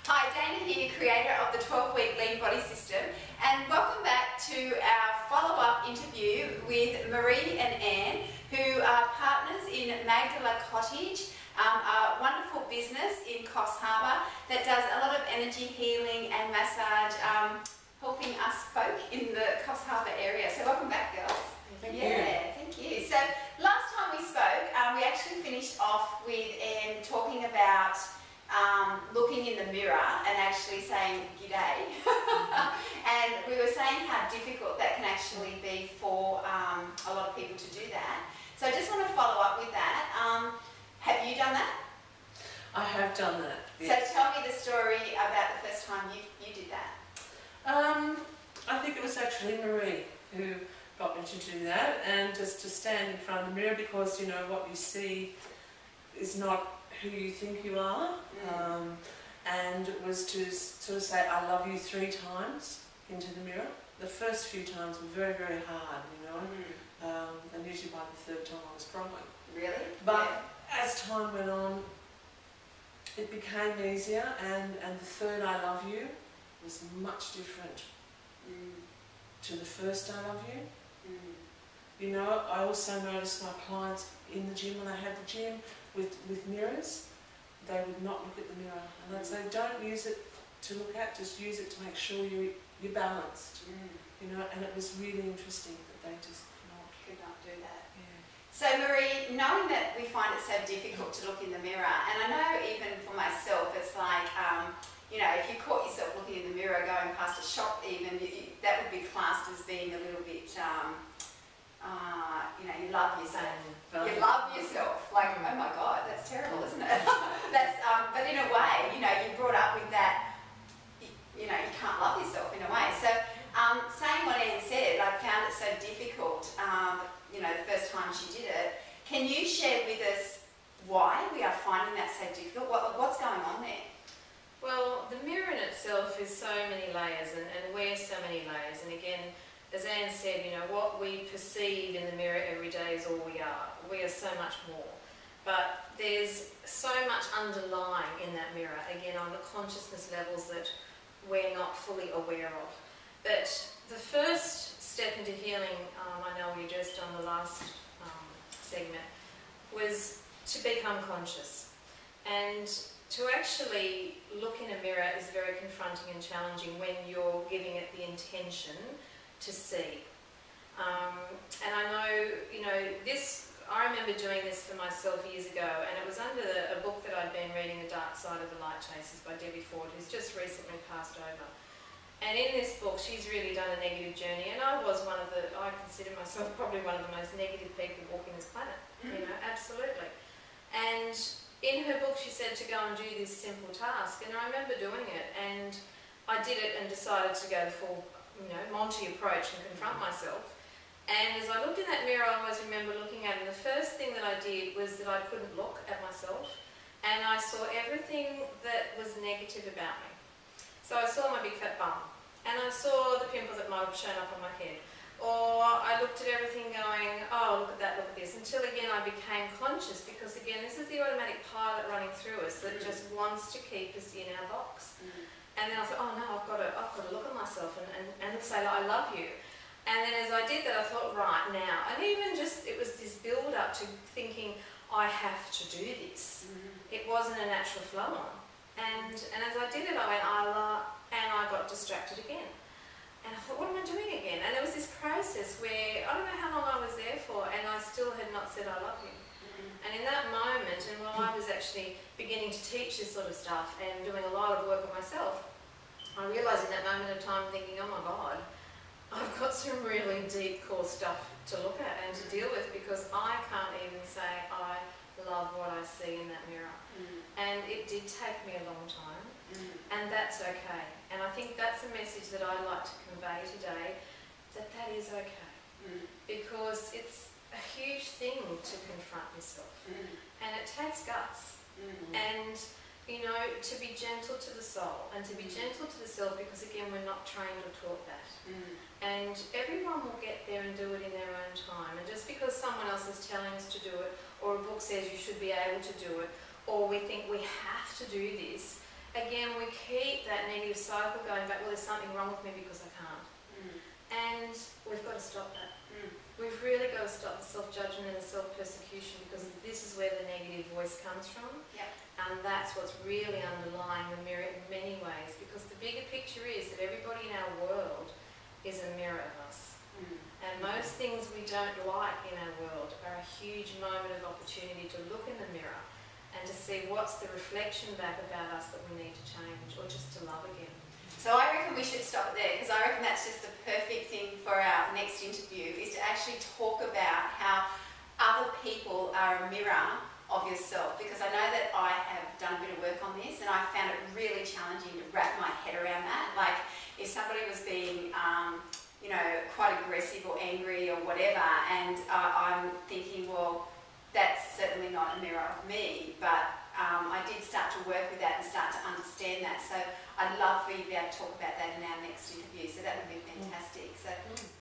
Hi, Dana here, creator of the 12-week Lean Body System, and welcome back to our follow-up interview with Marie and Anne, who are partners in Magdala Cottage, a wonderful business in Coffs Harbour that does a lot of energy healing and massage, helping us folk in the Coffs Harbour area. So welcome back, girls. Thank you. Thank you. So last time we spoke, we actually finished off with Anne talking about looking in the mirror and actually saying g'day. And we were saying how difficult that can actually be for a lot of people to do that. So I just want to follow up with that. Have you done that? I have done that, yes. So tell me the story about the first time you did that. I think it was actually Marie who got me to do that, and just to stand in front of the mirror, because you know what you see is not who you think you are. And it was to sort of say I love you 3 times into the mirror. The first few times were very, very hard, you know, and usually by the 3rd time I was crying. Really? But as time went on, it became easier, and the 3rd I love you was much different to the first I love you. You know, I also noticed my clients in the gym, when I had the gym with mirrors, they would not look at the mirror, and I'd say don't use it to look at, just use it to make sure you're balanced. You know, and it was really interesting that they just could not do that. Yeah. So Marie, knowing that we find it so difficult to look in the mirror, and I know even for myself, it's like, you know, if you caught yourself looking in the mirror going past a shop even, that would be classed as being a little bit, you know, you love yourself. You love yourself. Like, oh my God, that's terrible, isn't it? That's, but in a way, you know, you're brought up with that, you know, you can't love yourself in a way. So saying what Anne said, I found it so difficult, you know, the first time she did it. Can you share with us why we are finding that so difficult? What's going on there? Well, the mirror in itself is so many layers and wears so many layers. And again, as Anne said, you know, what we perceive in the mirror every day is all we are. We are so much more. But there's so much underlying in that mirror, again, on the consciousness levels that we're not fully aware of. But the first step into healing, I know we addressed on the last segment, was to become conscious. And to actually look in a mirror is very confronting and challenging when you're giving it the intention to see. And I know, you know, I remember doing this for myself years ago, and it was under a book that I'd been reading, The Dark Side of the Light Chasers by Debbie Ford, who's just recently passed over. And in this book, she's really done a negative journey, and I consider myself probably one of the most negative people walking this planet, you know, absolutely. And in her book, she said to go and do this simple task, and I remember doing it, and I did it and decided to go the full, you know, Monty approach and confront myself. And as I looked in that mirror, I always remember looking at it, and the first thing that I did was that I couldn't look at myself, and I saw everything that was negative about me. So I saw my big fat bum, and I saw the pimple that might have shown up on my head. Or I looked at everything going, oh, look at that, look at this, until again I became conscious, because again, this is the automatic pilot running through us that just wants to keep us in our box. And then I thought, oh no, I've got to look at myself and say, I love you. And then as I did that, I thought, right now, and even just, it was this build up to thinking, I have to do this. It wasn't a natural flow on. And as I did it, I went, and I got distracted again. And I thought, what am I doing again? And there was this process where, I don't know how long I was there for, and I still had not said I love you. And in that moment, and while I was actually beginning to teach this sort of stuff and doing a lot of work on myself, I realised in that moment of time thinking, oh my God, I've got some really deep core stuff to look at and to deal with, because I can't even say I love what I see in that mirror. And it did take me a long time, and that's okay. And I think that's a message that I'd like to convey today, that is okay. Because it's a huge thing to confront yourself, and it takes guts. And you know, to be gentle to the soul and to be gentle to the self, because again, we're not trained or taught that. And everyone will get there and do it in their own time. And just because someone else is telling us to do it, or a book says you should be able to do it, or we think we have to do this, again, we keep that negative cycle going back, well, there's something wrong with me because I can't. And we've got to stop that. We've really got to stop the self-judgment and the self-persecution, because this is where the negative voice comes from. Yep. And that's what's really underlying the mirror in many ways, because the bigger picture is that everybody in our world is a mirror of us. And most things we don't like in our world are a huge moment of opportunity to look in the mirror and to see what's the reflection back about us that we need to change, or just to love again. So I reckon we should stop there, because I reckon that's just the perfect thing for our next interview, is to actually talk about how other people are a mirror of yourself. Because I know that I have done a bit of work on this, and I found it really challenging to wrap my head around that. Like, if somebody was being quite aggressive or angry or whatever, and I'm thinking, well, that's certainly not a mirror of me, but I did start to work with that and start to understand that. So I'd love for you to be able to talk about that in our next interview. So that would be